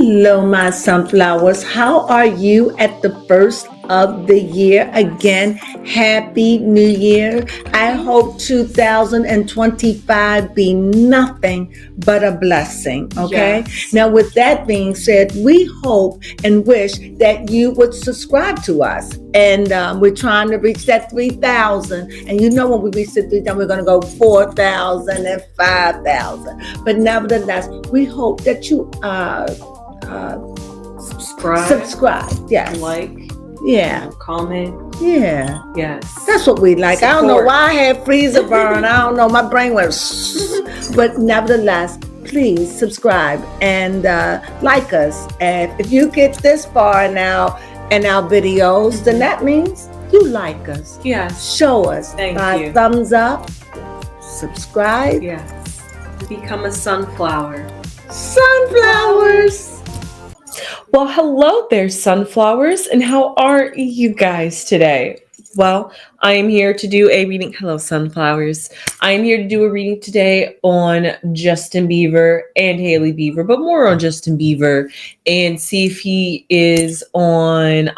Hello, my sunflowers. How are you at the first of the year? Again, Happy New Year. I hope 2025 be nothing but a blessing. Okay. Yes. Now, with that being said, we hope and wish that you would subscribe to us. And we're trying to reach that 3,000. And you know, when we reach the 3,000, we're going to go 4,000 and 5,000. But nevertheless, we hope that you subscribe. Yes. Like. Yeah. Comment. Yeah. Yes. That's what we like. Support. I don't know why I had freezer burn. I don't know. My brain went. But nevertheless, please subscribe and like us. And if you get this far now in our videos, then that means you like us. Yes. Show us Thank you. thumbs up, subscribe. Yes. Become a sunflower. Sunflowers. Well, hello there, sunflowers, and how are you guys today? Well, I am here to do a reading. Hello, sunflowers. I am here to do a reading today on Justin Bieber and Hailey Bieber, but more on Justin Bieber and see if he is on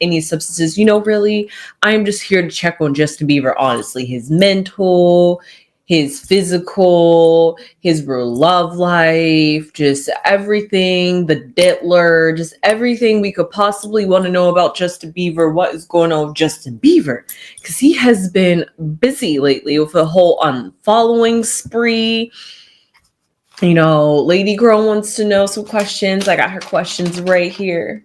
any substances. Really, I'm just here to check on Justin Bieber, honestly, his mental, his physical, his real love life, just everything, the Diddler, just everything we could possibly want to know about Justin Bieber. What is going on with Justin Bieber? Because he has been busy lately with a whole unfollowing spree. Lady Girl wants to know some questions. I got her questions right here.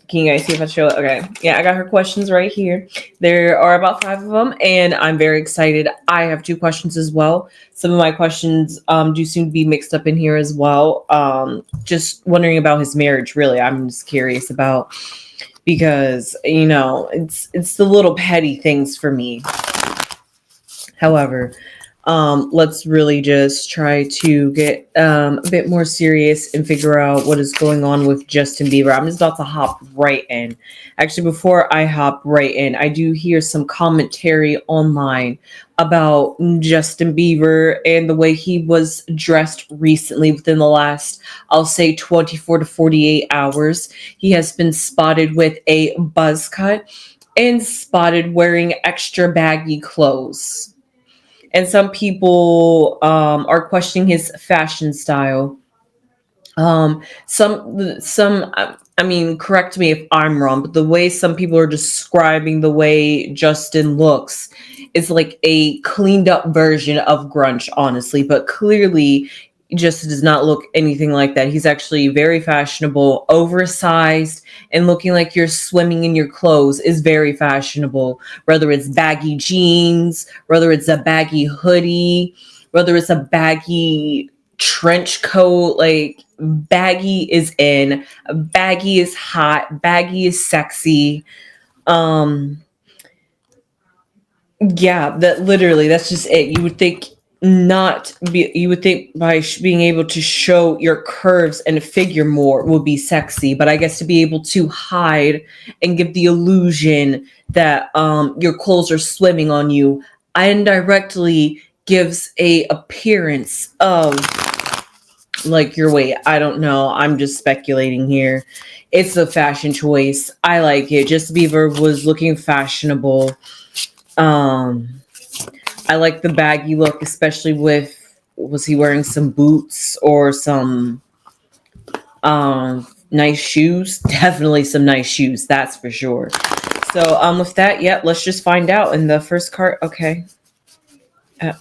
Can you guys see if I show it? Okay. Yeah, I got her questions right here. There are about 5 of them, and I'm very excited. I have 2 questions as well. Some of my questions do seem to be mixed up in here as well. Just wondering about his marriage, really. I'm just curious about, because, it's the little petty things for me. However, let's really just try to get a bit more serious and figure out what is going on with Justin Bieber. I'm just about to hop right in. Actually, before I hop right in, I do hear some commentary online about Justin Bieber and the way he was dressed recently within the last, I'll say, 24 to 48 hours. He has been spotted with a buzz cut and spotted wearing extra baggy clothes. And some people are questioning his fashion style. Correct me if I'm wrong, but the way some people are describing the way Justin looks is like a cleaned up version of grunge, honestly. But clearly, Justin does not look anything like that. He's actually very fashionable, oversized, and looking like you're swimming in your clothes is very fashionable. Whether it's baggy jeans, whether it's a baggy hoodie, whether it's a baggy trench coat, like baggy is in, baggy is hot, baggy is sexy. That's just it. You would think by being able to show your curves and figure more would be sexy, but I guess to be able to hide and give the illusion that your clothes are swimming on you indirectly gives a appearance of like your weight. I don't know. I'm just speculating here. It's a fashion choice. I like it. Justin Bieber was looking fashionable. I like the baggy look, especially was he wearing some boots or some nice shoes? Definitely some nice shoes, that's for sure. So with that, let's just find out. In the first card, okay.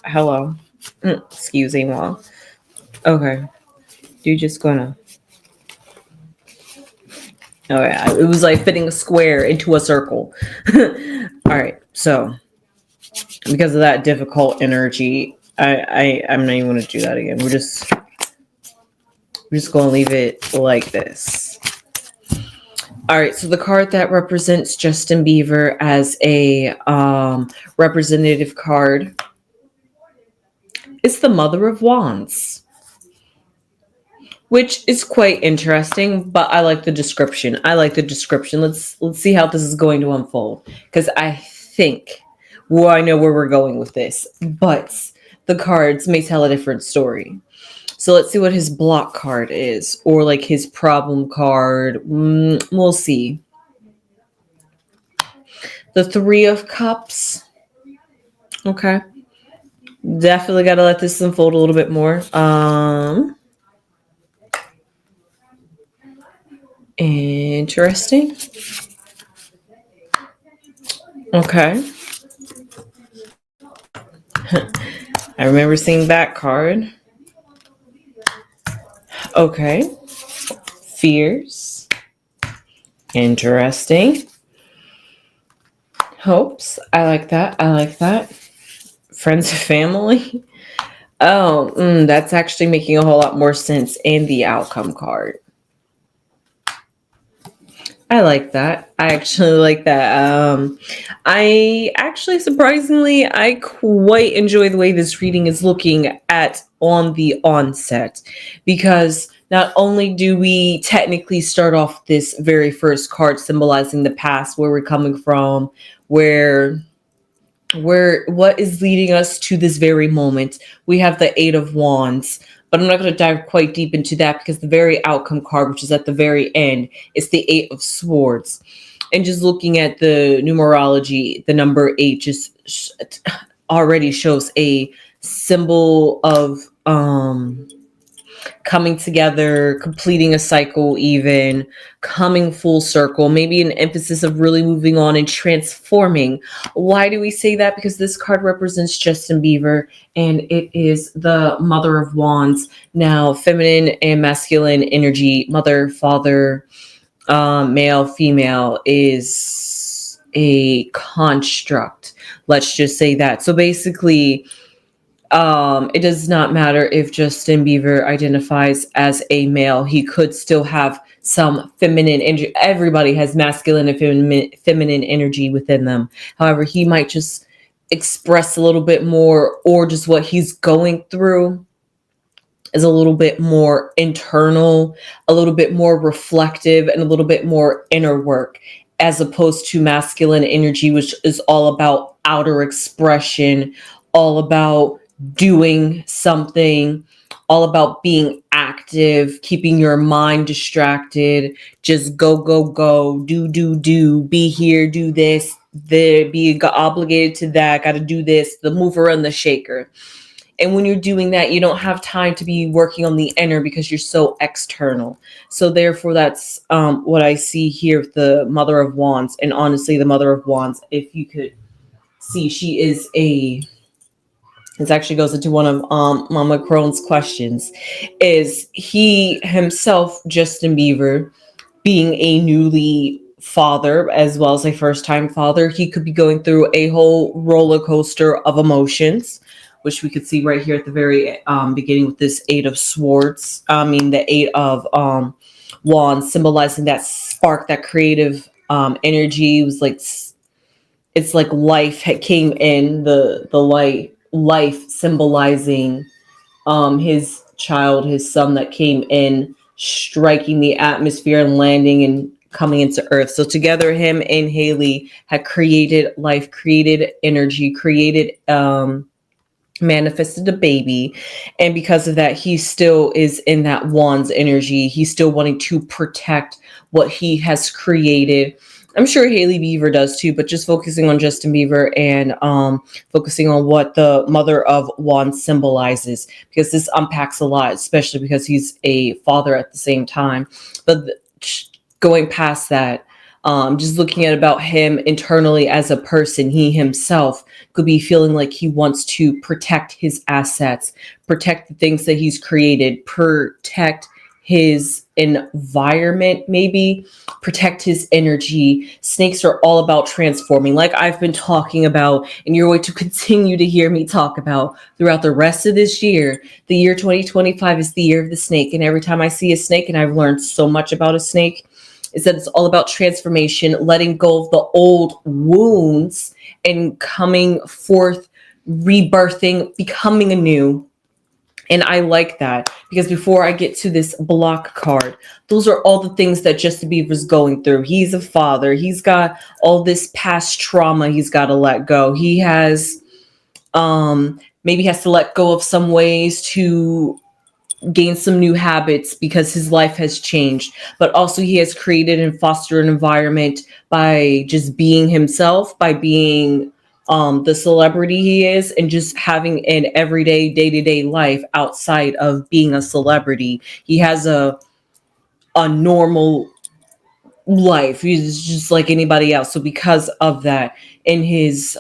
Hello. Excuse me, Mom. Okay. You're just gonna. Oh yeah, it was like fitting a square into a circle. All right, so because of that difficult energy, I'm not even going to do that again. We're just going to leave it like this. All right, so the card that represents Justin Bieber as a representative card is the Mother of Wands, which is quite interesting, but I like the description. Let's see how this is going to unfold, because I think, I know where we're going with this, but the cards may tell a different story. So let's see what his block card is, or like his problem card. We'll see. The Three of Cups. Okay. Definitely got to let this unfold a little bit more. Interesting. Okay. I remember seeing that card. Okay. Fears. Interesting. Hopes. I like that. I like that. Friends and family. Oh, that's actually making a whole lot more sense in the outcome card. I like that. I actually like that. I actually, surprisingly, I quite enjoy the way this reading is looking at on the onset, because not only do we technically start off this very first card symbolizing the past, where we're coming from, where what is leading us to this very moment. We have the Eight of Wands, but I'm not going to dive quite deep into that, because the very outcome card, which is at the very end, is the Eight of Swords. And just looking at the numerology, the number 8 just already shows a symbol of coming together, completing a cycle, even coming full circle, maybe an emphasis of really moving on and transforming. Why do we say that? Because this card represents Justin Bieber, and it is the Mother of Wands. Now, feminine and masculine energy, mother, father, male, female, is a construct. Let's just say that. So basically, it does not matter if Justin Bieber identifies as a male. He could still have some feminine energy. Everybody has masculine and feminine energy within them. However, he might just express a little bit more, or just what he's going through is a little bit more internal, a little bit more reflective, and a little bit more inner work, as opposed to masculine energy, which is all about outer expression, all about doing something, all about being active, keeping your mind distracted, just go, do, be here, do this, there, be obligated to that, got to do this, the mover and the shaker. And when you're doing that, you don't have time to be working on the inner, because you're so external. So therefore, that's what I see here with the Mother of Wands. And honestly, the Mother of Wands, if you could see, she is this actually goes into one of Mama Crone's questions. Is he himself, Justin Bieber, being a newly father as well as a first-time father, he could be going through a whole roller coaster of emotions, which we could see right here at the very beginning with this Eight of Swords. The Eight of Wands, symbolizing that spark, that creative energy. It was like, it's like life came in, the life symbolizing his child, his son that came in, striking the atmosphere and landing and coming into earth. So together, him and Haley had created life, created energy, created manifested a baby. And because of that, he still is in that Wands energy. He's still wanting to protect what he has created. I'm sure Haley Bieber does too, but just focusing on Justin Bieber and focusing on what the Mother of Wands symbolizes, because this unpacks a lot, especially because he's a father at the same time. But going past that, just looking at about him internally as a person, he himself could be feeling like he wants to protect his assets, protect the things that he's created, protect his environment, maybe protect his energy. Snakes are all about transforming, like I've been talking about, and you're going to continue to hear me talk about throughout the rest of this year. The year 2025 is the year of the snake. And every time I see a snake, and I've learned so much about a snake, is that it's all about transformation, letting go of the old wounds and coming forth, rebirthing, becoming anew. And I like that, because before I get to this block card, those are all the things that Justin Bieber's going through. He's a father. He's got all this past trauma he's got to let go. He has maybe has to let go of some ways to gain some new habits because his life has changed, but also he has created and fostered an environment by just being himself, by being the celebrity he is, and just having an everyday day-to-day life outside of being a celebrity. He has a normal life. He's just like anybody else. So because of that, in his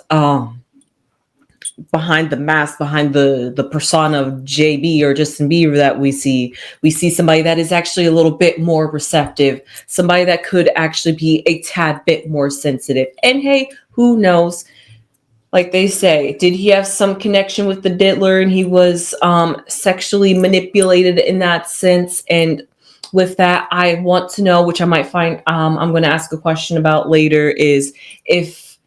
behind the mask, behind the persona of JB or Justin Bieber that we see somebody that is actually a little bit more receptive, somebody that could actually be a tad bit more sensitive. And hey, who knows? Like they say, did he have some connection with the diddler and he was sexually manipulated in that sense? And with that, I want to know, which I might find I'm going to ask a question about later, is if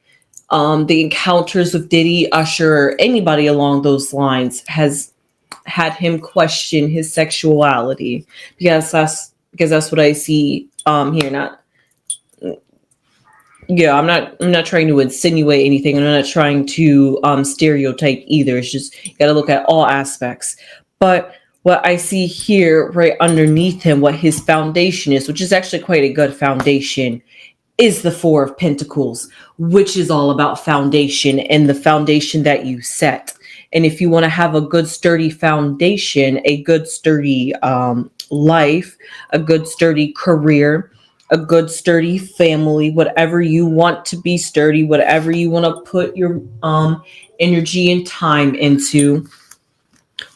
the encounters with Diddy, Usher, or anybody along those lines has had him question his sexuality, because that's what I see here. Not yeah, I'm not trying to insinuate anything. I'm not trying to stereotype either. It's just you got to look at all aspects. But what I see here right underneath him, what his foundation is, which is actually quite a good foundation, is the Four of Pentacles, which is all about foundation and the foundation that you set. And if you want to have a good sturdy foundation, a good sturdy life, a good sturdy career, a good sturdy family, whatever you want to be sturdy, whatever you want to put your energy and time into,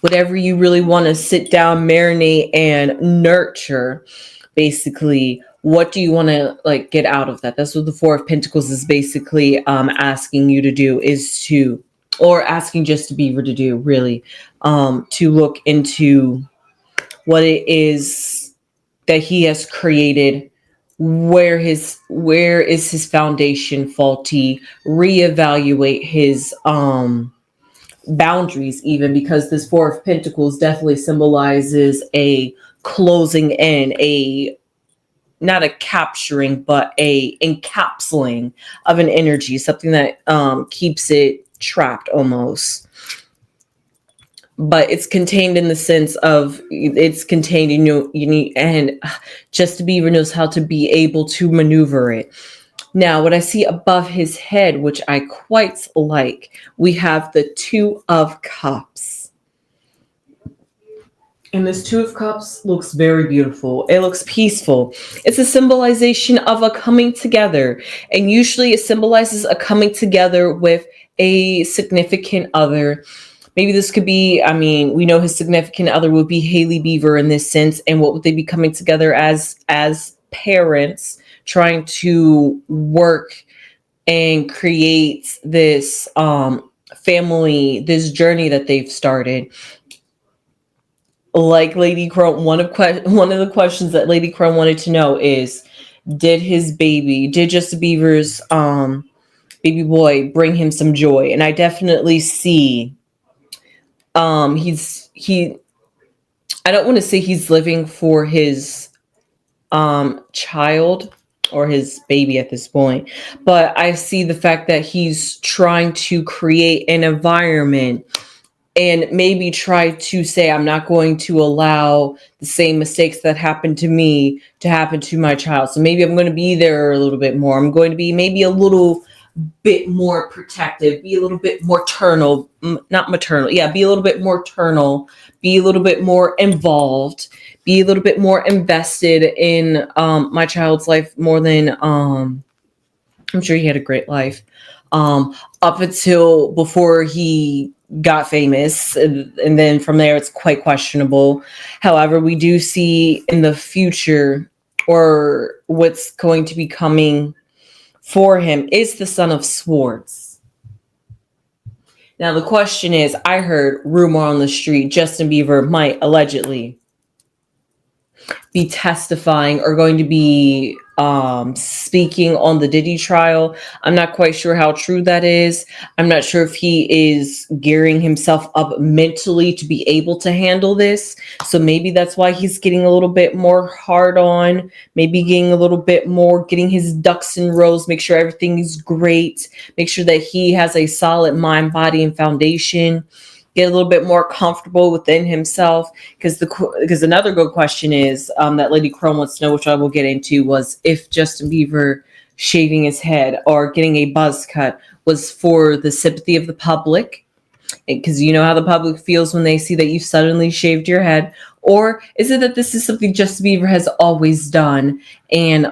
whatever you really want to sit down, marinate, and nurture, basically, what do you want to like get out of that? That's what the Four of Pentacles is basically asking you to do, is to, or asking just to Bieber to do, really, to look into what it is that he has created. Where is his foundation faulty? Reevaluate his boundaries, even, because this Four of Pentacles definitely symbolizes a closing in, a not a capturing, but a encapsulating of an energy, something that keeps it trapped almost. But it's contained in the sense of it's contained in you need, and just Bieber knows how to be able to maneuver it. Now, what I see above his head, which I quite like, we have the Two of Cups. And this Two of Cups looks very beautiful. It looks peaceful. It's a symbolization of a coming together. And usually it symbolizes a coming together with a significant other. Maybe this could be, I mean, we know his significant other would be Hailey Bieber in this sense. And what would they be coming together as parents, trying to work and create this family, this journey that they've started. Like Lady Crone, one of the questions that Lady Crone wanted to know is, did Justin Bieber's baby boy bring him some joy? And I definitely see I don't want to say he's living for his child or his baby at this point, but I see the fact that he's trying to create an environment and maybe try to say, I'm not going to allow the same mistakes that happened to me to happen to my child. So maybe I'm going to be there a little bit more. I'm going to be maybe a little bit more protective, be a little bit more maternal, be a little bit more maternal, be a little bit more involved, be a little bit more invested in my child's life more than I'm sure he had a great life up until before he got famous, and then from there it's quite questionable. However, we do see in the future, or what's going to be coming for him, is the Son of Swords. Now the question is, I heard rumor on the street Justin Bieber might allegedly be testifying or going to be speaking on the Diddy trial. I'm not quite sure how true that is. I'm not sure if he is gearing himself up mentally to be able to handle this. So maybe that's why he's getting a little bit more hard on, maybe getting a little bit more, getting his ducks in rows, make sure everything is great, make sure that he has a solid mind, body, and foundation, get a little bit more comfortable within himself. Because another good question is that Lady Crone wants to know, which I will get into, was if Justin Bieber shaving his head or getting a buzz cut was for the sympathy of the public, because you know how the public feels when they see that you suddenly shaved your head, or is it that this is something Justin Bieber has always done, and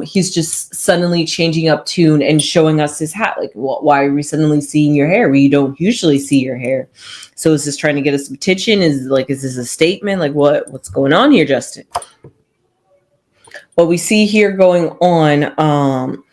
he's just suddenly changing up tune and showing us his hat? Like, why are we suddenly seeing your hair? We don't usually see your hair. So is this trying to get us some attention? Is this a statement? Like, what's going on here, Justin? What we see here going on,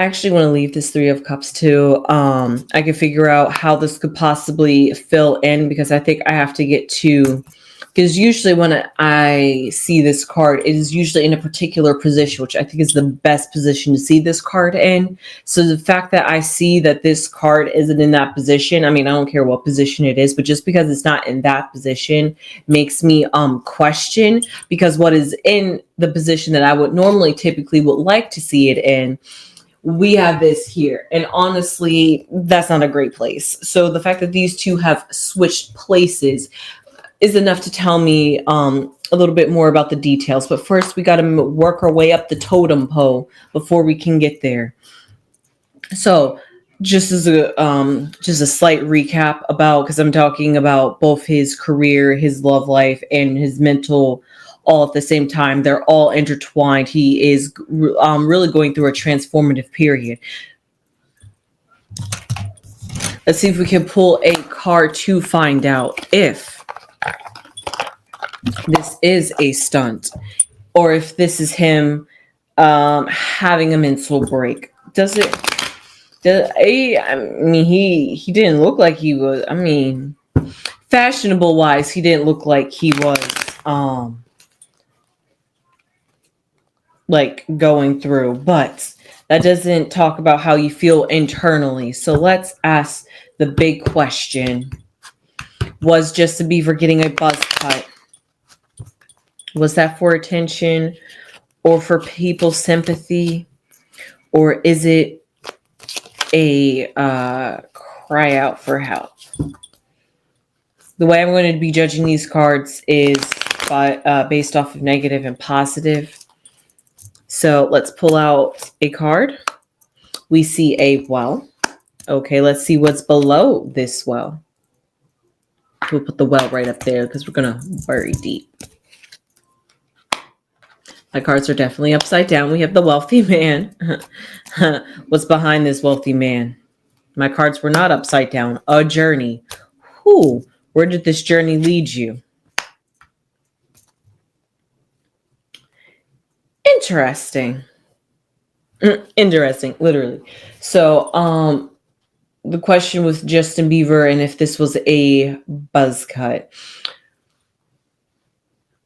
I actually want to leave this Three of Cups too. I can figure out how this could possibly fill in, because I think I have to get to, because usually when I see this card, it is usually in a particular position, which I think is the best position to see this card in. So the fact that I see that this card isn't in that position, I mean, I don't care what position it is, but just because it's not in that position makes me question, because what is in the position that I would normally typically would like to see it in, we have this here, and honestly, that's not a great place. So the fact that these two have switched places is enough to tell me a little bit more about the details. But first, we got to work our way up the totem pole before we can get there. So just as a slight recap about, because I'm talking about both his career, his love life, and his mental all at the same time. They're all intertwined. He is really going through a transformative period. Let's see if we can pull a card to find out if this is a stunt, or if this is him having a mental break. I mean, he didn't look like he was, I mean, fashionable wise, he didn't look like he was like going through, but that doesn't talk about how you feel internally. So let's ask the big question. Was Justin Bieber getting a buzz cut? Was that for attention or for people's sympathy? Or is it a cry out for help? The way I'm going to be judging these cards is based off of negative and positive. So let's pull out a card. We see a well. Okay, let's see what's below this well. We'll put the well right up there because we're going to bury deep. My cards are definitely upside down. We have the wealthy man. What's behind this wealthy man? My cards were not upside down. A journey. Where did this journey lead you? Interesting. Interesting, literally. So, the question with Justin Bieber and if this was a buzz cut.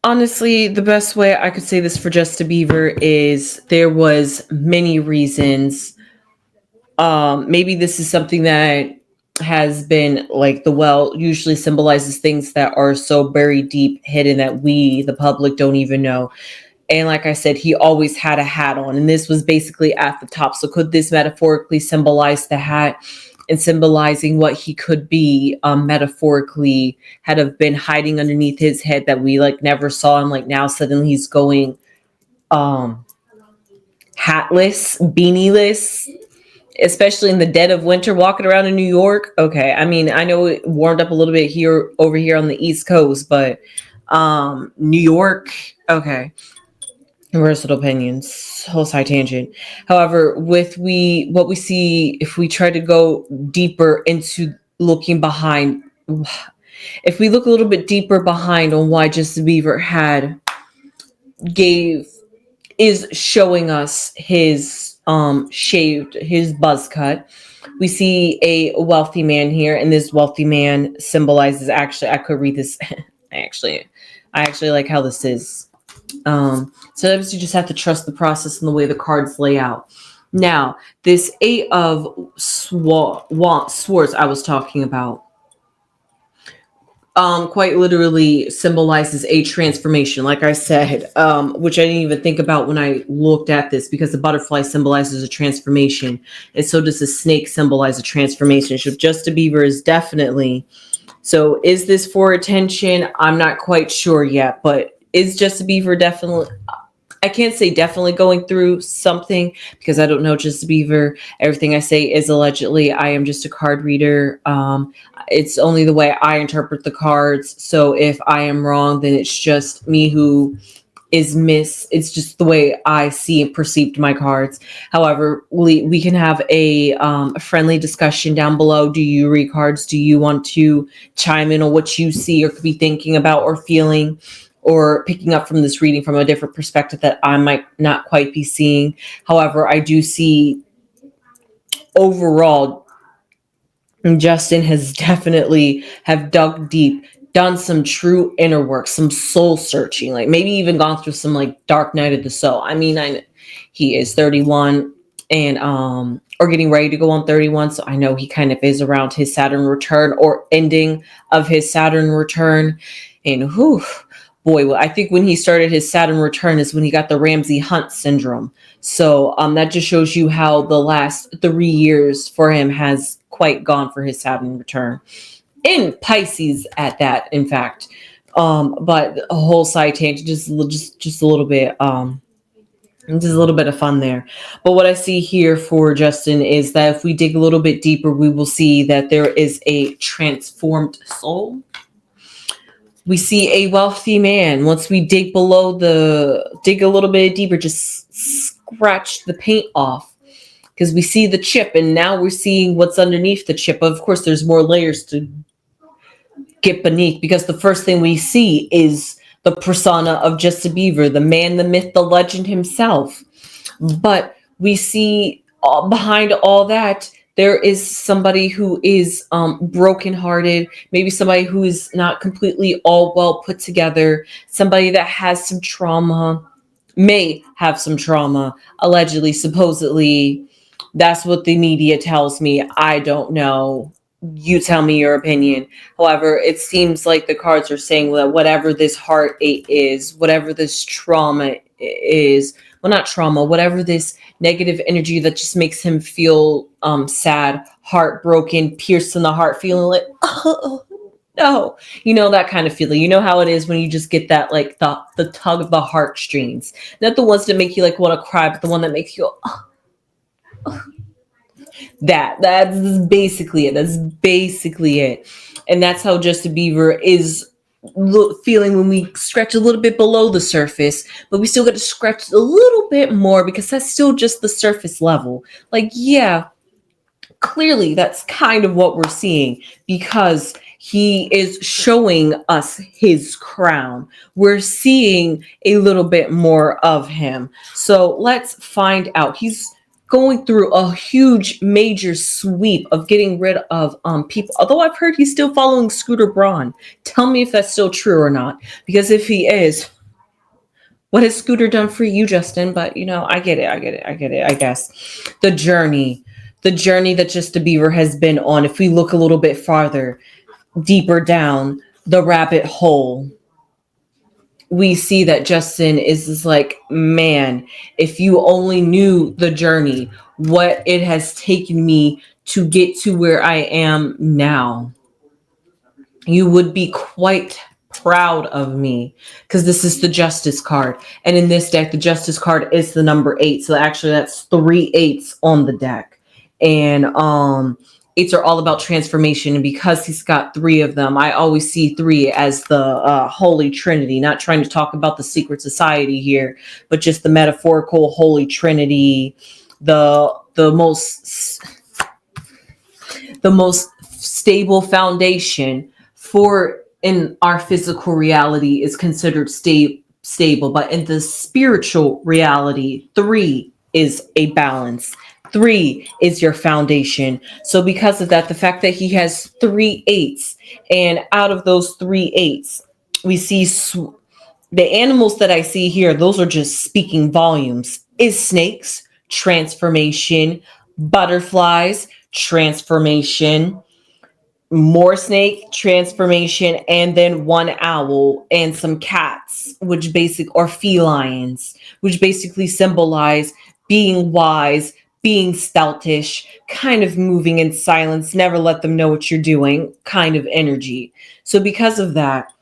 Honestly, the best way I could say this for Justin Bieber is there was many reasons. Maybe this is something that has been like the well usually symbolizes things that are so buried deep, hidden that we, the public, don't even know. And like I said, he always had a hat on, and this was basically at the top. So could this metaphorically symbolize the hat and symbolizing what he could be metaphorically had have been hiding underneath his head that we like never saw, and like now suddenly he's going hatless, beanieless, especially in the dead of winter, walking around in New York. Okay, I mean, I know it warmed up a little bit over here on the East Coast, but New York, okay. Versatile opinions, whole side tangent. However, what we see, if we try to go deeper into looking behind, if we look a little bit deeper behind on why Justin Bieber is showing us his shaved, his buzz cut. We see a wealthy man here, and this wealthy man symbolizes, actually, I could read this. I actually like how this is. Sometimes you just have to trust the process and the way the cards lay out. Now, this Eight of Swords I was talking about quite literally symbolizes a transformation, like I said, which I didn't even think about when I looked at this, because the butterfly symbolizes a transformation, and so does the snake symbolize a transformation. So Justin Bieber is definitely So is this for attention? I'm not quite sure yet, but is Justin Bieber definitely, I can't say definitely going through something because I don't know Justin Bieber. Everything I say is allegedly. I am just a card reader. It's only the way I interpret the cards. So if I am wrong, then it's just me who it's just the way I see and perceived my cards. However, we can have a friendly discussion down below. Do you read cards? Do you want to chime in on what you see or could be thinking about or feeling or picking up from this reading from a different perspective that I might not quite be seeing? However, I do see overall Justin has definitely have dug deep, done some true inner work, some soul searching, like maybe even gone through some like dark night of the soul. I mean, he is 31 and or getting ready to go on 31, so I know he kind of is around his Saturn return or ending of his Saturn return. And whew, boy, well, I think when he started his Saturn return is when he got the Ramsay Hunt syndrome. So that just shows you how the last 3 years for him has quite gone for his Saturn return in Pisces at that, in fact. But a whole side tangent, just a little bit, just a little bit of fun there. But what I see here for Justin is that if we dig a little bit deeper, we will see that there is a transformed soul. We see a wealthy man. Once we dig a little bit deeper, just scratch the paint off because we see the chip and now we're seeing what's underneath the chip. Of course, there's more layers to get beneath because the first thing we see is the persona of Justin Bieber, the man, the myth, the legend himself. But we see behind all that, there is somebody who is brokenhearted, maybe somebody who is not completely all well put together, somebody that has some trauma, may have some trauma, allegedly, supposedly. That's what the media tells me. I don't know. You tell me your opinion. However, it seems like the cards are saying that whatever this heartache is, whatever this trauma is, well, not trauma, whatever this negative energy that just makes him feel sad, heartbroken, pierced in the heart, feeling like, oh, no, you know, that kind of feeling. You know how it is when you just get that, like the tug of the heartstrings, not the ones that make you like want to cry, but the one that makes you go, oh. That's basically it. That's basically it. And that's how Justin Bieber is feeling when we scratch a little bit below the surface, but we still got to scratch a little bit more because that's still just the surface level. Like, yeah, clearly that's kind of what we're seeing because he is showing us his crown. We're seeing a little bit more of him. So let's find out. He's going through a huge major sweep of getting rid of people, although I've heard he's still following Scooter Braun. Tell me if that's still true or not, because if he is, what has Scooter done for you, Justin? But you know, I get it, I guess the journey that Justin Bieber has been on, if we look a little bit farther deeper down the rabbit hole, we see that Justin is just like, man, if you only knew the journey, what it has taken me to get to where I am now, you would be quite proud of me, because this is the Justice card. And in this deck, the Justice card is the number 8. So actually that's 3 8s on the deck. And eights are all about transformation, and because he's got 3 of them, I always see 3 as the Holy Trinity. Not trying to talk about the secret society here, but just the metaphorical Holy Trinity, the most stable foundation for in our physical reality is considered stable, but in the spiritual reality, 3 is a balance. 3 is your foundation. So because of that, the fact that he has 3 8s, and out of those 3 8s, we see the animals that I see here, those are just speaking volumes, is snakes, transformation, butterflies, transformation, more snake, transformation, and then 1 owl and some cats, or felines, which basically symbolize being wise, being stealthish, kind of moving in silence, never let them know what you're doing kind of energy. So because of that,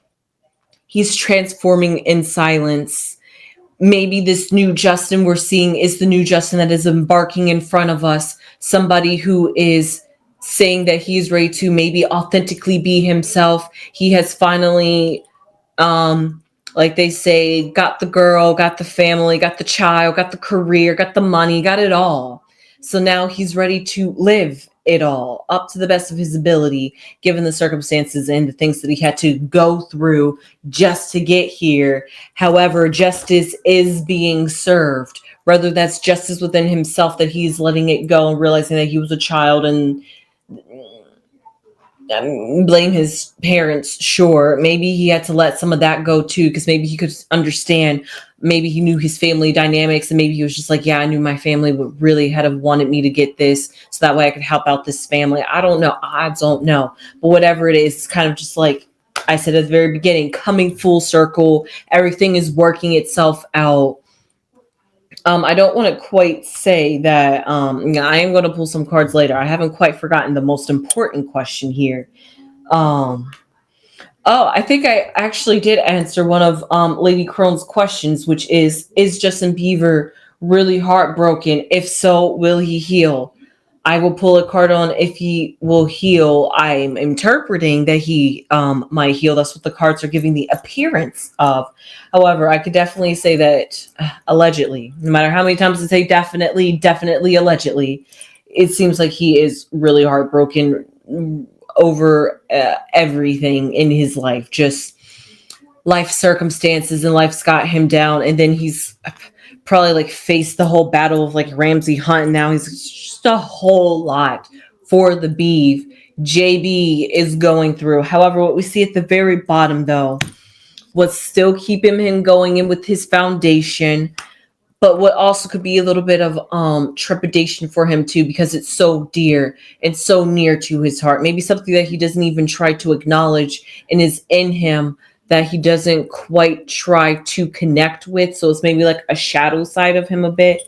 he's transforming in silence. Maybe this new Justin we're seeing is the new Justin that is embarking in front of us, somebody who is saying that he's ready to maybe authentically be himself. He has finally, like they say, got the girl, got the family, got the child, got the career, got the money, got it all. So now he's ready to live it all up to the best of his ability, given the circumstances and the things that he had to go through just to get here. However, justice is being served. Whether that's justice within himself, that he's letting it go and realizing that he was a child and blame his parents, sure. Maybe he had to let some of that go too, because maybe he could understand. Maybe he knew his family dynamics, and maybe he was just like, yeah, I knew my family would really have wanted me to get this, so that way I could help out this family. I don't know. I don't know. But whatever it is, it's kind of just like I said at the very beginning, coming full circle. Everything is working itself out. I don't want to quite say that. I am going to pull some cards later. I haven't quite forgotten the most important question here. Oh, I think I actually did answer one of Lady Crone's questions, which is Justin Bieber really heartbroken? If so, will he heal? I will pull a card on if he will heal. I'm interpreting that he might heal. That's what the cards are giving the appearance of. However, I could definitely say that allegedly, no matter how many times I say definitely, allegedly, it seems like he is really heartbroken over everything in his life. Just life circumstances and life's got him down. And then he's probably like faced the whole battle of like Ramsey Hunt. And now he's just a whole lot for the beef JB is going through. However, what we see at the very bottom though, what's still keeping him going in with his foundation, but what also could be a little bit of trepidation for him too, because it's so dear and so near to his heart. Maybe something that he doesn't even try to acknowledge and is in him that he doesn't quite try to connect with. So it's maybe like a shadow side of him a bit.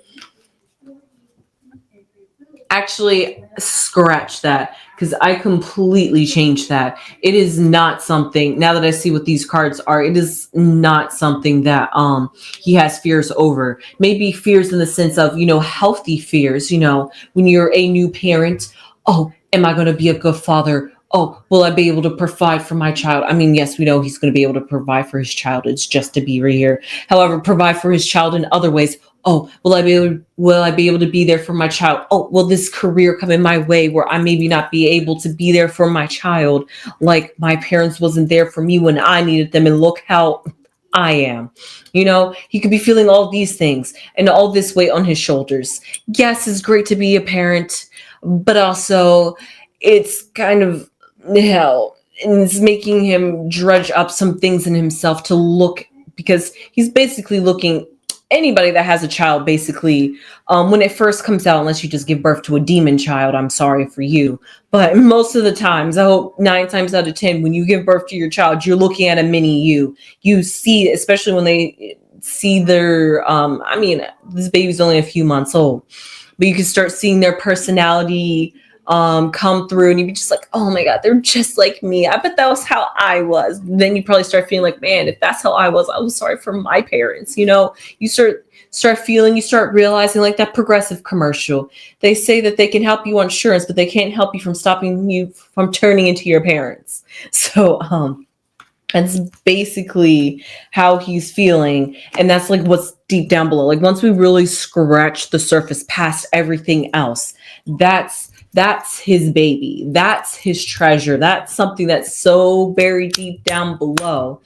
Actually, scratch that, because I completely changed that. It is not something, now that I see what these cards are, it is not something that he has fears over. Maybe fears in the sense of, healthy fears, when you're a new parent. Oh, am I going to be a good father? Oh, will I be able to provide for my child? I mean, yes, we know he's going to be able to provide for his child. It's just to be right here. However, provide for his child in other ways. Oh, will I be able to be there for my child? Oh, will this career come in my way where I maybe not be able to be there for my child, like my parents wasn't there for me when I needed them, and look how I am. He could be feeling all these things and all this weight on his shoulders. Yes, it's great to be a parent, but also it's kind of hell, and it's making him drudge up some things in himself to look, because he's basically looking. Anybody that has a child, basically, when it first comes out, unless you just give birth to a demon child, I'm sorry for you. But most of the times, I hope 9 times out of 10, when you give birth to your child, you're looking at a mini you. You see, especially when they see their, this baby's only a few months old, but you can start seeing their personality come through, and you'd be just like, oh my God, they're just like me. I bet that was how I was. Then you probably start feeling like, man, if that's how I was sorry for my parents. You start feeling, you start realizing, like that Progressive commercial. They say that they can help you on insurance, but they can't help you from stopping you from turning into your parents. So that's basically how he's feeling. And that's like what's deep down below. Like once we really scratch the surface past everything else, that's his baby. That's his treasure. That's something that's so buried deep down below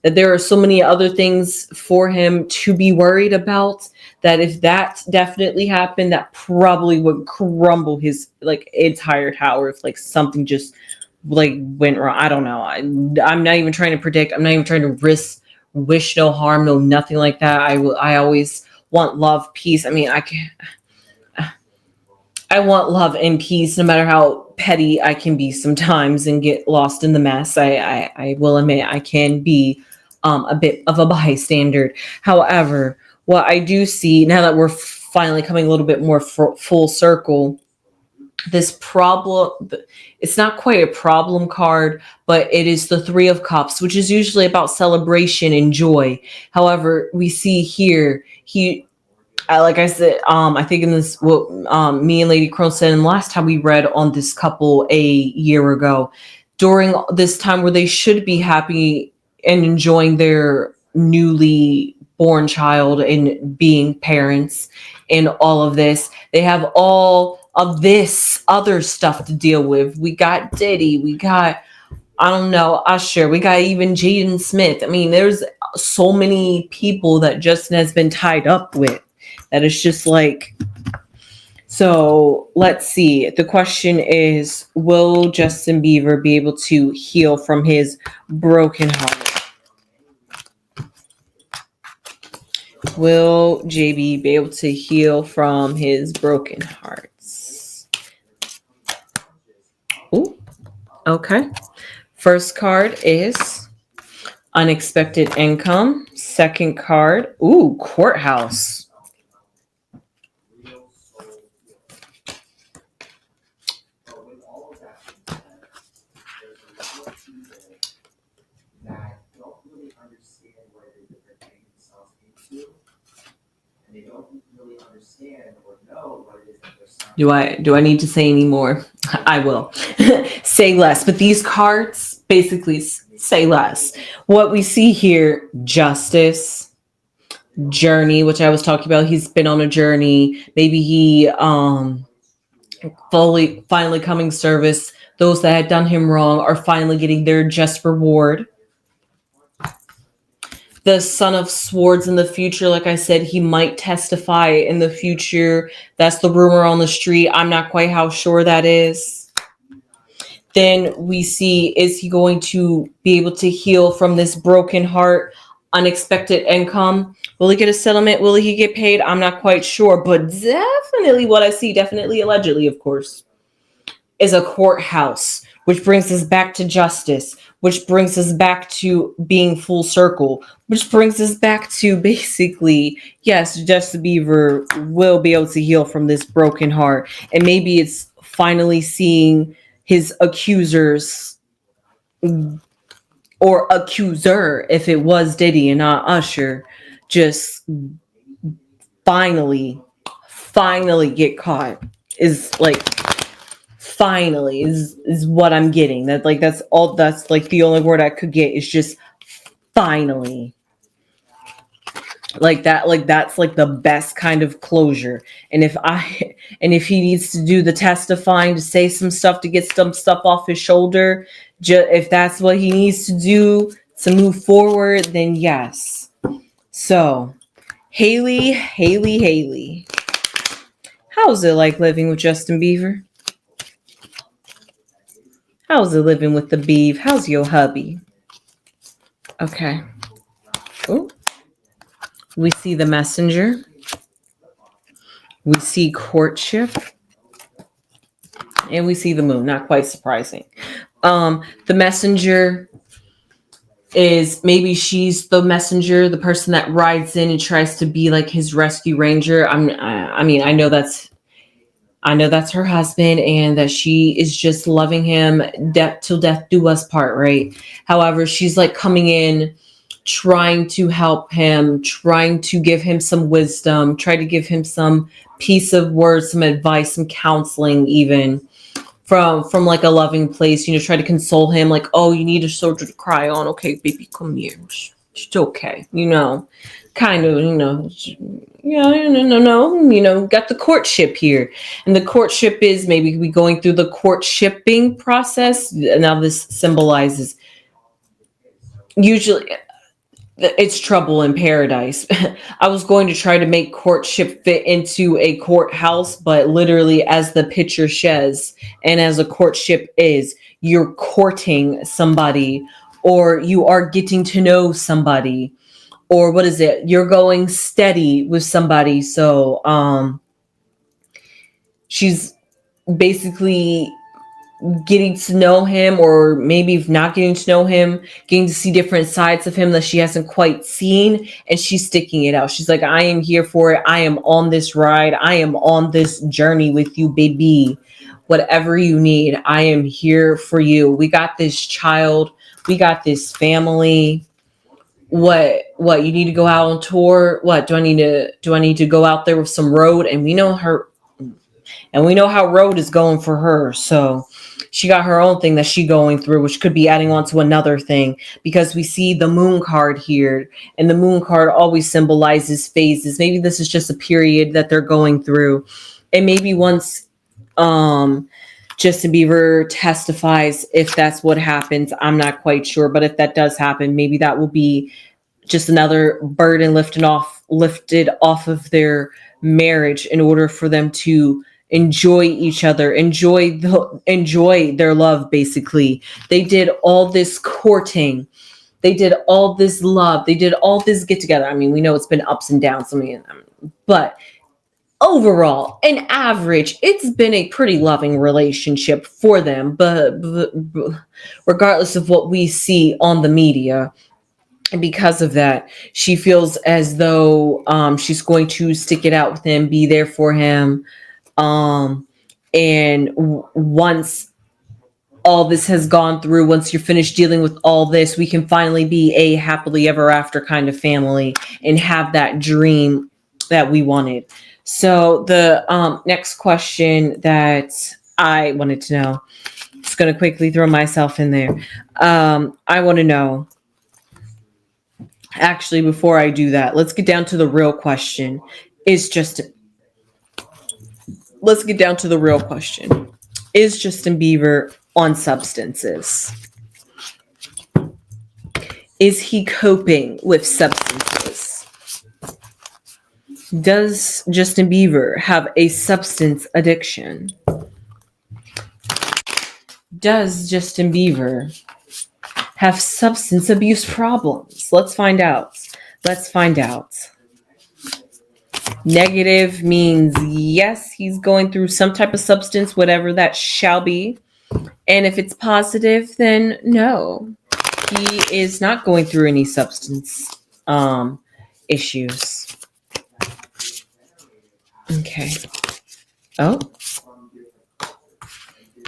that there are so many other things for him to be worried about, that if that definitely happened, that probably would crumble his like entire tower if like something just like went wrong. I don't know. I'm not even trying to predict. I'm not even trying to wish no harm, no nothing like that. I always want love, peace. I mean, I want love and peace, no matter how petty I can be sometimes and get lost in the mess. I will admit I can be a bit of a bystander. However, what I do see now that we're finally coming a little bit more full circle. This problem, it's not quite a problem card, but it is the Three of Cups, which is usually about celebration and joy. However, we see here, like I said, I think in this, what me and Lady Crone said, and last time we read on this couple a year ago, during this time where they should be happy and enjoying their newly born child and being parents and all of this, they have all of this other stuff to deal with. We got Diddy, we got, I don't know, Usher, we got even Jaden Smith. I mean, there's so many people that Justin has been tied up with that it's just like, so let's see. The question is, will Justin Bieber be able to heal from his broken heart? Will JB be able to heal from his broken hearts? Ooh, okay. First card is unexpected income. Second card, ooh, courthouse. Do I need to say any more? I will. Say less. But these cards basically say less. What we see here, justice, journey, which I was talking about. He's been on a journey. Maybe he finally coming service. Those that had done him wrong are finally getting their just reward. The Son of Swords in the future, like I said, he might testify in the future. That's the rumor on the street. I'm not quite how sure that is. Then we see, is he going to be able to heal from this broken heart, unexpected income? Will he get a settlement? Will he get paid? I'm not quite sure, but definitely what I see, definitely allegedly, of course, is a courthouse, which brings us back to justice, which brings us back to being full circle, which brings us back to basically, yes, Justin Bieber will be able to heal from this broken heart. And maybe it's finally seeing his accusers or accuser, if it was Diddy and not Usher, just finally get caught. Is like, finally is what I'm getting. That like that's like the only word I could get is just finally. Like that's like the best kind of closure. And if he needs to do the testifying to say some stuff to get some stuff off his shoulder, if that's what he needs to do to move forward, then yes. So Haley, how's it like living with Justin Bieber? How's it living with the beef? How's your hubby? Okay. Ooh. We see the messenger. We see courtship. And we see the moon. Not quite surprising. The messenger is, maybe she's the messenger, the person that rides in and tries to be like his rescue ranger. I know that's her husband and that she is just loving him till death do us part, right? However, she's like coming in, trying to help him, trying to give him some wisdom, try to give him some piece of words, some advice, some counseling, even from like a loving place, try to console him, like, oh, you need a shoulder to cry on. Okay, baby, come here. It's okay. Kind of, got the courtship here. And the courtship is maybe we going through the courtshipping process. Now this symbolizes, usually it's trouble in paradise. I was going to try to make courtship fit into a courthouse, but literally as the picture says, and as a courtship is, you're courting somebody, or you are getting to know somebody, or what is it? You're going steady with somebody. So she's basically getting to know him, or maybe if not getting to know him, getting to see different sides of him that she hasn't quite seen, and she's sticking it out. She's like, I am here for it. I am on this ride. I am on this journey with you, baby. Whatever you need, I am here for you. We got this child. We got this family. What you need to go out on tour? What do I need to go out there with some road? And we know how road is going for her. So she got her own thing that she going through, which could be adding on to another thing, because we see the moon card here, and the moon card always symbolizes phases. Maybe this is just a period that they're going through. And maybe once Justin Bieber testifies, if that's what happens, I'm not quite sure. But if that does happen, maybe that will be just another burden lifted off of their marriage, in order for them to enjoy each other, enjoy their love. Basically, they did all this courting, they did all this love, they did all this get together. I mean, we know it's been ups and downs. But overall, an average, it's been a pretty loving relationship for them. But regardless of what we see on the media, and because of that, she feels as though she's going to stick it out with him, be there for him. Once all this has gone through, once you're finished dealing with all this, we can finally be a happily ever after kind of family and have that dream that we wanted. So the next question that I wanted to know, just going to quickly throw myself in there. I want to know, actually, before I do that, let's get down to the real question. Let's get down to the real question. Is Justin Bieber on substances? Is he coping with substances? Does Justin Bieber have a substance addiction? Does Justin Bieber have substance abuse problems? Let's find out. Negative means yes, he's going through some type of substance, whatever that shall be. And if it's positive, then no, he is not going through any substance issues. Okay. Oh,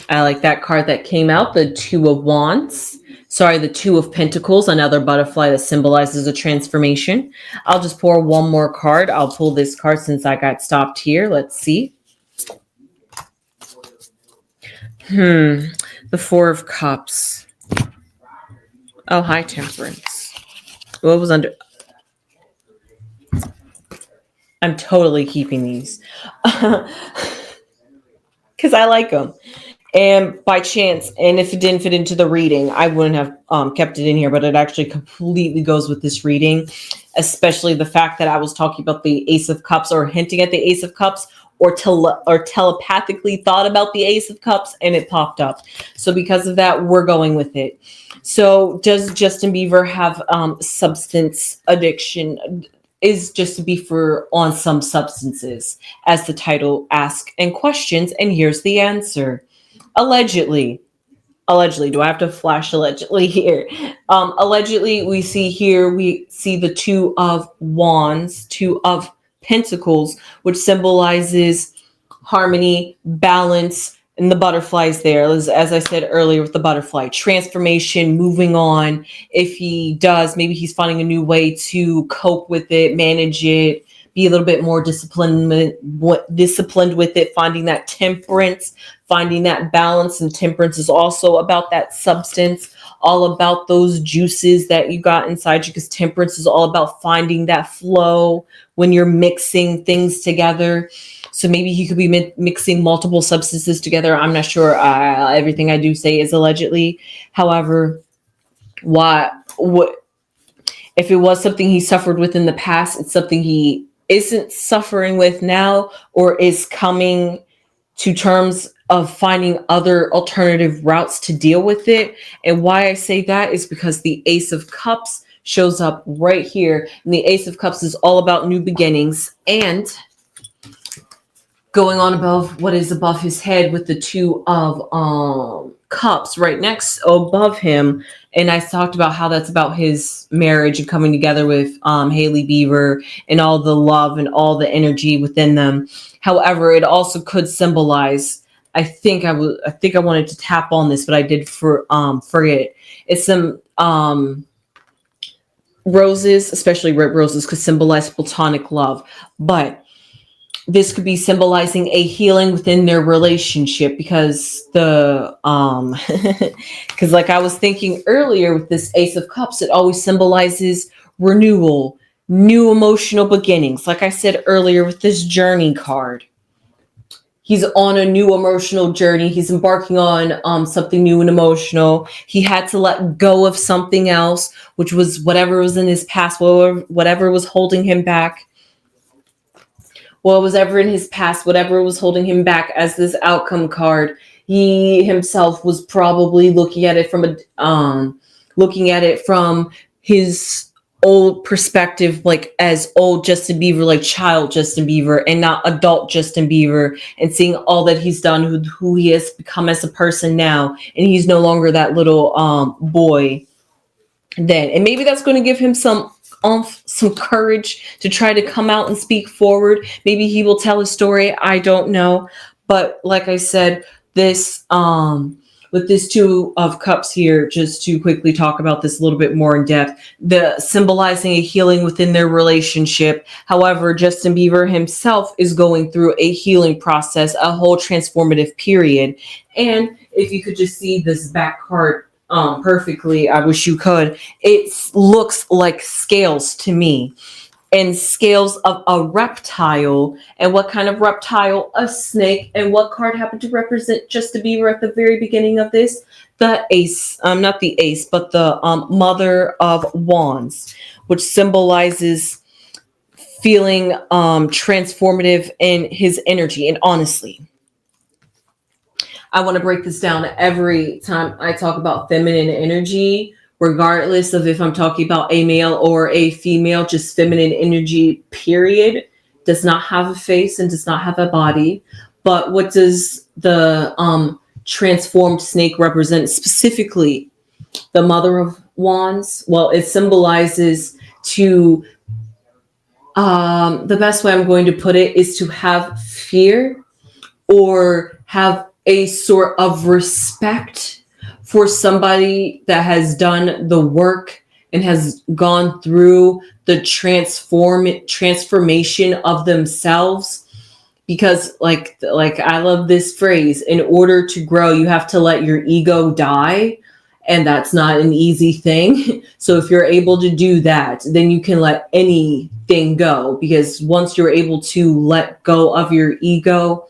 I like that card that came out, the Two of Wands. Sorry, the Two of Pentacles, another butterfly that symbolizes a transformation. I'll just pour one more card. I'll pull this card since I got stopped here. Let's see. The Four of Cups. Oh, hi, Temperance. What was under... I'm totally keeping these. Because I like them. And by chance, and if it didn't fit into the reading, I wouldn't have kept it in here, but it actually completely goes with this reading, especially the fact that I was talking about the Ace of Cups, or hinting at the Ace of Cups, or telepathically thought about the Ace of Cups, and it popped up. So because of that, we're going with it. So does Justin Bieber have substance addiction? Is Justin Bieber on some substances, as the title asks and questions, and here's the answer. Allegedly, do I have to flash allegedly here? Allegedly, we see the Two of Wands, Two of Pentacles, which symbolizes harmony, balance, and the butterflies there. As I said earlier with the butterfly, transformation, moving on. If he does, maybe he's finding a new way to cope with it, manage it, be a little bit more disciplined with it, finding that temperance, finding that balance. And temperance is also about that substance, all about those juices that you got inside you, because temperance is all about finding that flow when you're mixing things together. So maybe he could be mixing multiple substances together. I'm not sure. Everything I do say is allegedly. However, what if it was something he suffered with in the past? It's something he isn't suffering with now, or is coming to terms of finding other alternative routes to deal with it. And why I say that is because the Ace of Cups shows up right here. And the Ace of Cups is all about new beginnings. And going on above what is above his head with the two of cups right next above him. And I talked about how that's about his marriage and coming together with Hailey Bieber and all the love and all the energy within them. However, it also could symbolize, I think I wanted to tap on this, but I did forget. It's some roses, especially red roses, could symbolize platonic love. But this could be symbolizing a healing within their relationship, because because like I was thinking earlier with this Ace of Cups, it always symbolizes renewal, new emotional beginnings. Like I said earlier with this Journey card, he's on a new emotional journey. He's embarking on something new and emotional. He had to let go of something else, which was whatever was in his past, whatever was holding him back. What was ever in his past, whatever was holding him back. As this outcome card, he himself was probably looking at it from his old perspective, like as old Justin Bieber, like child Justin Bieber, and not adult Justin Bieber, and seeing all that he's done, who he has become as a person now, and he's no longer that little boy then. And maybe that's going to give him some courage to try to come out and speak forward. Maybe he will tell his story. I don't know. But like I said, this with this Two of Cups here, just to quickly talk about this a little bit more in depth, the symbolizing a healing within their relationship. However, Justin Bieber himself is going through a healing process, a whole transformative period. And if you could just see this back card perfectly, I wish you could. It looks like scales to me, and scales of a reptile. And what kind of reptile? A snake. And what card happened to represent Justin Bieber at the very beginning of this? The ace, not the ace, but the Mother of Wands, which symbolizes feeling transformative in his energy. And honestly, I want to break this down every time I talk about feminine energy, regardless of if I'm talking about a male or a female. Just feminine energy, period, does not have a face and does not have a body. But what does the transformed snake represent specifically? The Mother of Wands? Well, it symbolizes to, the best way I'm going to put it is to have fear or have a sort of respect for somebody that has done the work and has gone through the transformation of themselves. Because like I love this phrase, in order to grow, you have to let your ego die. And that's not an easy thing. So if you're able to do that, then you can let anything go. Because once you're able to let go of your ego,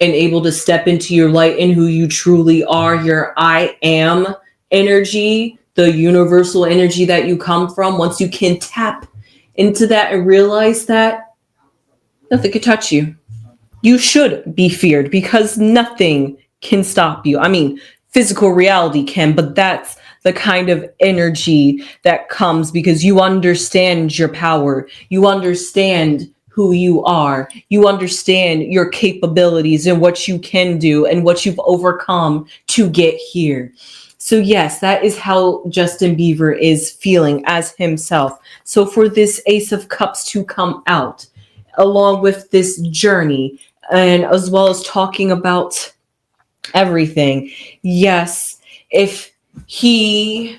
and able to step into your light and who you truly are, your I am energy, the universal energy that you come from, once you can tap into that and realize that, nothing can touch you. You should be feared, because nothing can stop you. I mean, physical reality can, but that's the kind of energy that comes because you understand your power. You understand who you are. You understand your capabilities and what you can do and what you've overcome to get here. So yes, that is how Justin Bieber is feeling as himself. So for this Ace of Cups to come out, along with this journey, and as well as talking about everything, yes, if he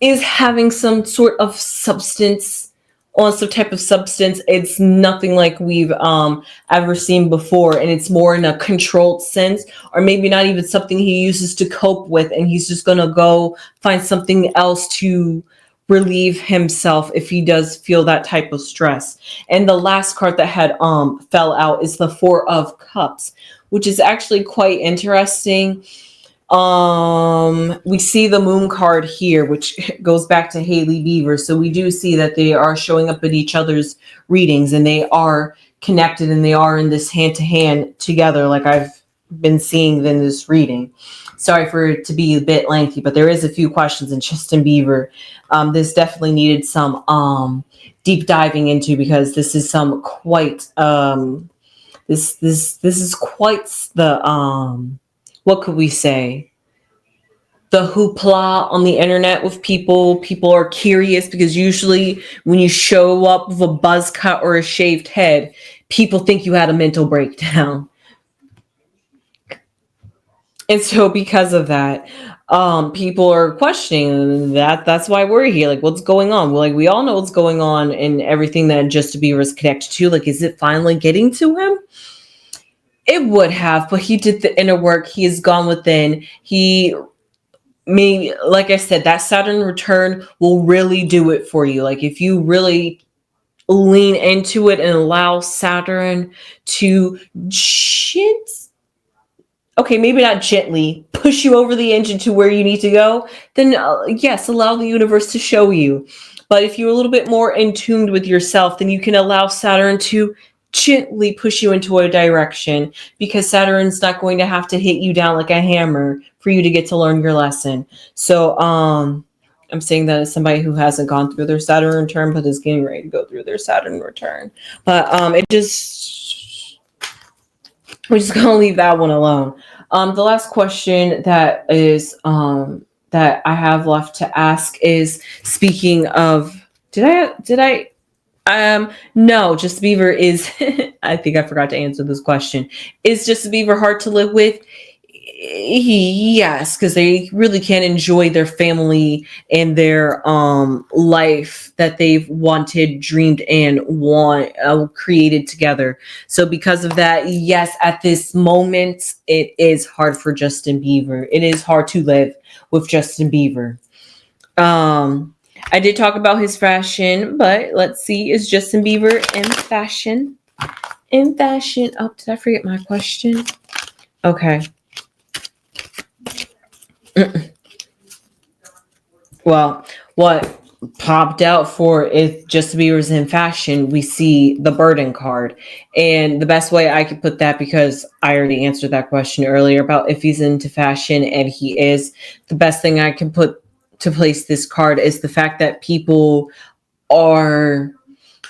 is having some sort of substance, on some type of substance, it's nothing like we've ever seen before, and it's more in a controlled sense, or maybe not even something he uses to cope with, and he's just gonna go find something else to relieve himself if he does feel that type of stress. And the last card that had fell out is the Four of Cups, which is actually quite interesting. We see the Moon card here, which goes back to Hailey Bieber. So we do see that they are showing up in each other's readings, and they are connected, and they are in this hand-to-hand together, like I've been seeing in this reading. Sorry for it to be a bit lengthy, but there is a few questions in Justin Bieber. This definitely needed some deep diving into, because this is some quite This is quite the what could we say? The hoopla on the internet with people. People are curious because usually when you show up with a buzz cut or a shaved head, people think you had a mental breakdown. And so because of that, people are questioning that. That's why we're here. Like, what's going on? Well, like, we all know what's going on and everything that Justin Bieber is connected to. Like, is it finally getting to him? It would have, but he did the inner work. He has gone within. He made, like I said, that Saturn return will really do it for you. Like, if you really lean into it and allow Saturn to okay, maybe not gently push you over the edge into where you need to go, then yes, allow the universe to show you. But if you're a little bit more in tune with yourself, then you can allow Saturn to gently push you into a direction, because Saturn's not going to have to hit you down like a hammer for you to get to learn your lesson. So I'm saying that as somebody who hasn't gone through their Saturn return but is getting ready to go through their Saturn return. But we're just gonna leave that one alone. The last question that is that I have left to ask is, speaking of, no, Justin Bieber is I think I forgot to answer this question. Is Justin Bieber hard to live with? Yes, because they really can't enjoy their family and their life that they've wanted, dreamed, and created together. So because of that, yes, at this moment, it is hard for Justin Bieber. It is hard to live with Justin Bieber. I did talk about his fashion, but let's see, is Justin Bieber in fashion? In fashion. Oh, did I forget my question? Okay. Well, what popped out for if Justin Bieber's in fashion, we see the burden card. And the best way I could put that, because I already answered that question earlier about if he's into fashion, and he is, the best thing I can put to place this card is the fact that people are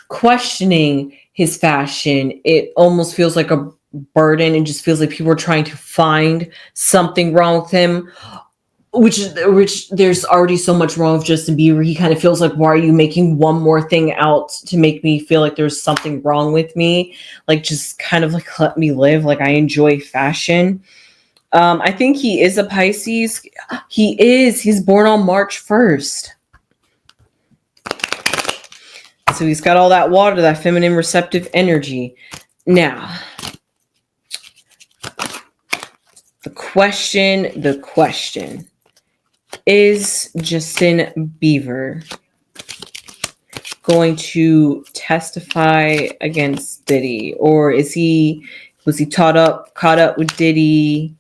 questioning his fashion. It almost feels like a burden. It just feels like people are trying to find something wrong with him. Which there's already so much wrong with Justin Bieber. He kind of feels like, why are you making one more thing out to make me feel like there's something wrong with me? Like, just kind of like, let me live. Like, I enjoy fashion. I think he is a Pisces. He is. He's born on March 1st. So he's got all that water, that feminine receptive energy. Now, the question. Is Justin Bieber going to testify against Diddy, or was he caught up with Diddy?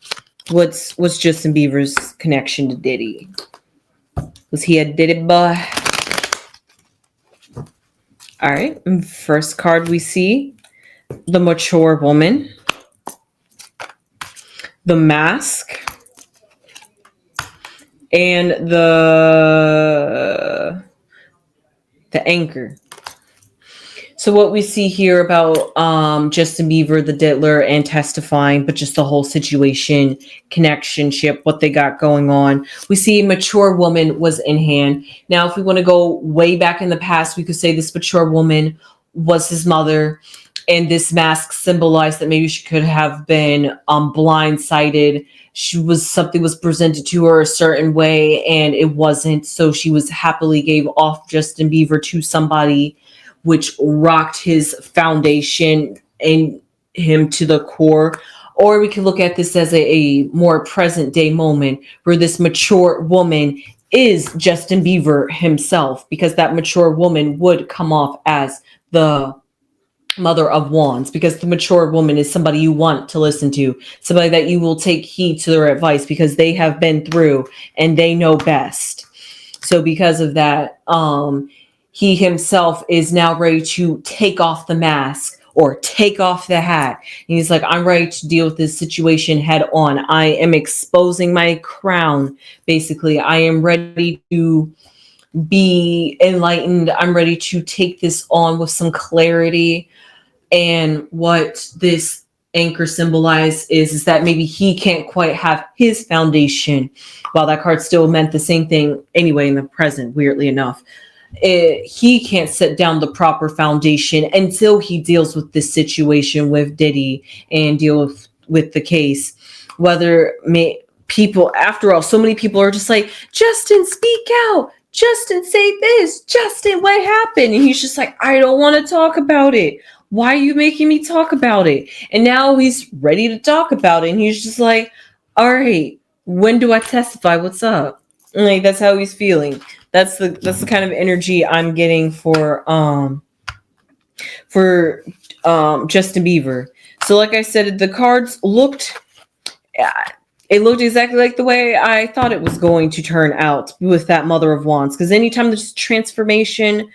What's Justin Bieber's connection to Diddy? Was he a Diddy boy? All right. First card we see, the mature woman, the mask, and the anchor. So what we see here about Justin Bieber, the diddler, and testifying, but just the whole situation, connectionship, what they got going on. We see a mature woman was in hand. Now, if we want to go way back in the past, we could say this mature woman was his mother, and this mask symbolized that maybe she could have been blindsided. Something was presented to her a certain way and it wasn't. So she was happily gave off Justin Bieber to somebody, which rocked his foundation and him to the core. Or we can look at this as a more present day moment where this mature woman is Justin Bieber himself, because that mature woman would come off as the mother of wands, because the mature woman is somebody you want to listen to, somebody that you will take heed to their advice because they have been through and they know best. So because of that, he himself is now ready to take off the mask or take off the hat. And he's like, I'm ready to deal with this situation head on. I am exposing my crown. Basically, I am ready to be enlightened. I'm ready to take this on with some clarity. And what this anchor symbolize is that maybe he can't quite have his foundation, while that card still meant the same thing anyway in the present, weirdly enough. He can't set down the proper foundation until he deals with this situation with Diddy and deal with the case. People, after all, so many people are just like, Justin, speak out. Justin, say this. Justin, what happened? And he's just like, I don't want to talk about it. Why are you making me talk about it? And now he's ready to talk about it. And he's just like, all right, when do I testify? What's up? And like, that's how he's feeling. That's the kind of energy I'm getting for Justin Bieber. So like I said, the cards looked exactly like the way I thought it was going to turn out with that Mother of Wands. Because anytime there's transformation,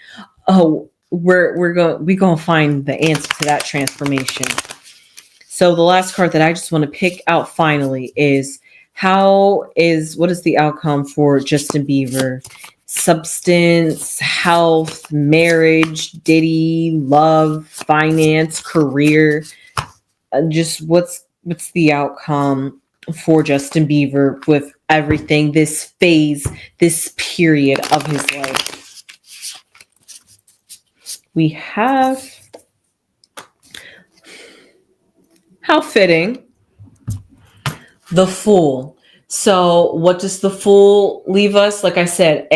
we're gonna find the answer to that transformation. So the last card that I just want to pick out finally is what is the outcome for Justin Bieber? Substance, health, marriage, Diddy, love, finance, career. Just what's the outcome for Justin Bieber with everything, this phase, this period of his life? We have, how fitting, the Fool. So what does the Fool leave us? Like I said,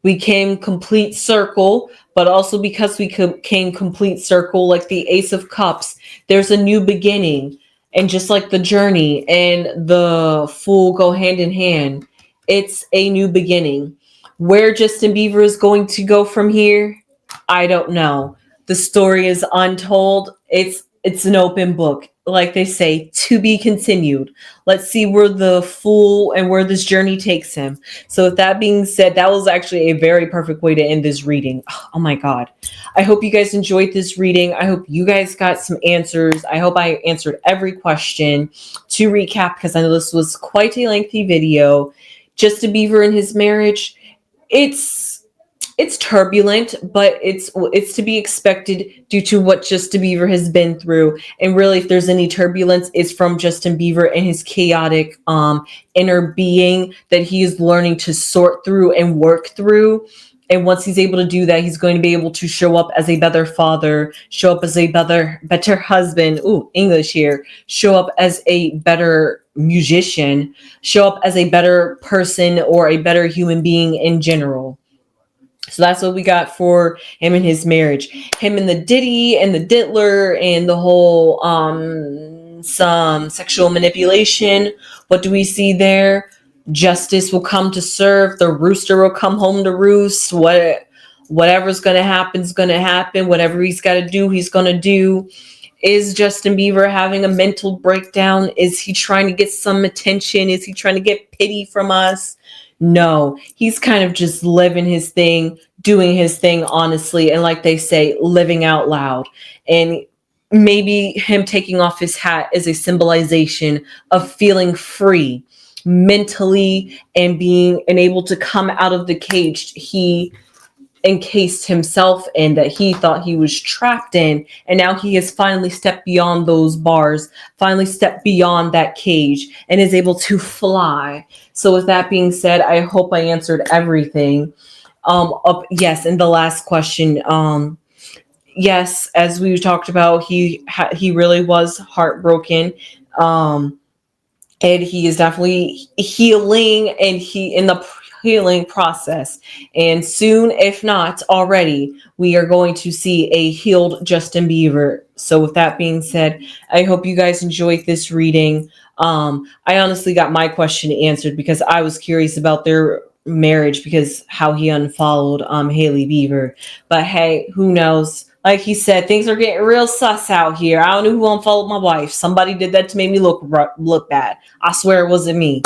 we came complete circle, but also because we came complete circle, like the Ace of Cups, there's a new beginning. And just like the Journey and the Fool go hand in hand, it's a new beginning. Where Justin Bieber is going to go from here, I don't know. The story is untold. It's an open book. Like they say, to be continued. Let's see where the Fool and where this journey takes him. So with that being said, that was actually a very perfect way to end this reading. Oh my God. I hope you guys enjoyed this reading. I hope you guys got some answers. I hope I answered every question. To recap, because I know this was quite a lengthy video, Justin Bieber and his marriage, it's turbulent, but it's to be expected due to what Justin Bieber has been through. And really, if there's any turbulence, it's from Justin Bieber and his chaotic inner being that he is learning to sort through and work through. And once he's able to do that, he's going to be able to show up as a better father, show up as a better husband. Ooh, English here. Show up as a better musician, show up as a better person or a better human being in general. So that's what we got for him and his marriage. Him and the Diddy and the Diddler and the whole some sexual manipulation. What do we see there? Justice will come to serve. The rooster will come home to roost. Whatever's going to happen is going to happen. Whatever he's got to do, he's going to do. Is Justin Bieber having a mental breakdown? Is he trying to get some attention? Is he trying to get pity from us? No, he's kind of just living his thing, doing his thing honestly. And like they say, living out loud. And maybe him taking off his hat is a symbolization of feeling free mentally and being able to come out of the cage he encased himself in, that he thought he was trapped in. And now he has finally stepped beyond those bars, finally stepped beyond that cage and is able to fly. So with that being said, I hope I answered everything. Yes. And the last question, yes, as we talked about, he really was heartbroken. And he is definitely healing, and he in the healing process. And soon, if not already, we are going to see a healed Justin Bieber. So with that being said, I hope you guys enjoyed this reading. I honestly got my question answered because I was curious about their marriage, because how he unfollowed Hailey Bieber. But hey, who knows? Like he said, things are getting real sus out here. I don't know who unfollowed my wife. Somebody did that to make me look bad. I swear it wasn't me.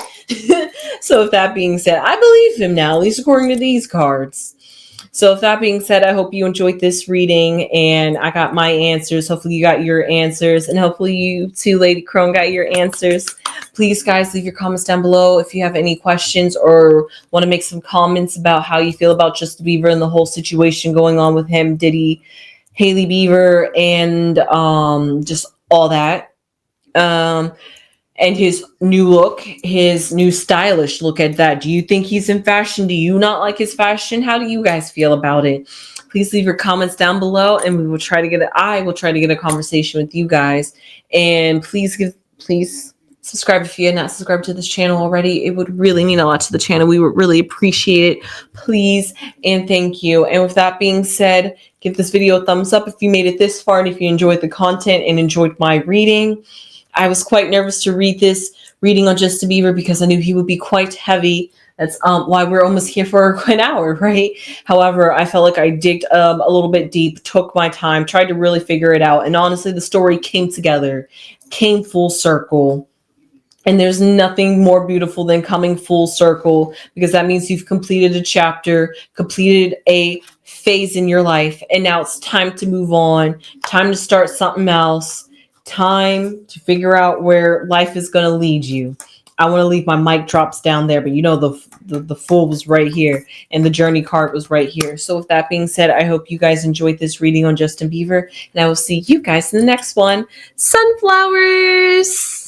So with that being said, I believe him now, at least according to these cards. So with that being said, I hope you enjoyed this reading and I got my answers. Hopefully you got your answers, and hopefully you too, Lady Crone, got your answers. Please, guys, leave your comments down below if you have any questions or want to make some comments about how you feel about Justin Bieber and the whole situation going on with him, Diddy, Hailey Bieber, and just all that. And his new look, his new stylish look at that. Do you think he's in fashion? Do you not like his fashion? How do you guys feel about it? Please leave your comments down below, and we will try to get I will try to get a conversation with you guys. And please subscribe if you had not subscribed to this channel already. It would really mean a lot to the channel. We would really appreciate it. Please and thank you. And with that being said, give this video a thumbs up if you made it this far and if you enjoyed the content and enjoyed my reading. I was quite nervous to read this reading on Justin Bieber because I knew he would be quite heavy. That's why we're almost here for an hour, right? However, I felt like I digged a little bit deep, took my time, tried to really figure it out. And honestly, the story came together, came full circle. And there's nothing more beautiful than coming full circle, because that means you've completed a chapter, completed a phase in your life. And now it's time to move on, time to start something else. Time to figure out where life is going to lead you. I want to leave my mic drops down there, but you know the full was right here and the journey card was right here. So with that being said, I hope you guys enjoyed this reading on Justin Bieber, and I will see you guys in the next one. Sunflowers!